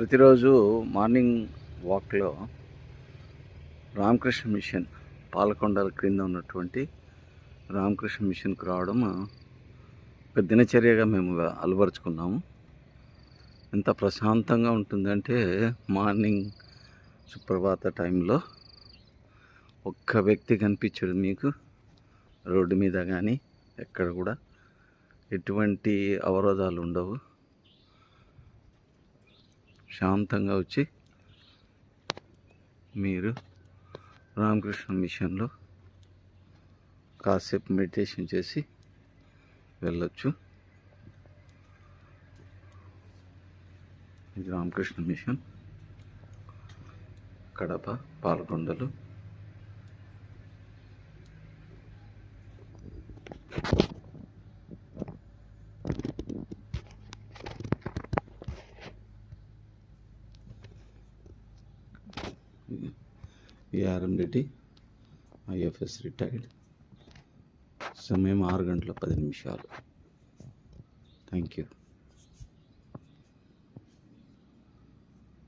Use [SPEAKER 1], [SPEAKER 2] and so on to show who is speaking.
[SPEAKER 1] ప్రతిరోజు morning వాక్లో Ramakrishna machine పాలకొండల క్రింద ఉన్నటువంటి రామకృష్ణ మిషన్కు రావడం ఒక దినచర్యగా మేము అలవరుచుకున్నాము. ఎంత ప్రశాంతంగా ఉంటుందంటే మార్నింగ్ సుప్రభాత టైంలో ఒక్క వ్యక్తి కనిపించడు మీకు రోడ్డు మీద కానీ ఎక్కడ కూడా ఎటువంటి అవరోధాలు ఉండవు. శాంతంగా వచ్చి మీరు రామకృష్ణ మిషన్లో కాసేపు మెడిటేషన్ చేసి వెళ్ళొచ్చు. ఇది Ramakrishna mission, Kadapa, Palakondalu. ARM Reddy, IFS retired. సమయం 6 గంటల 10 నిమిషాలు. Thank you.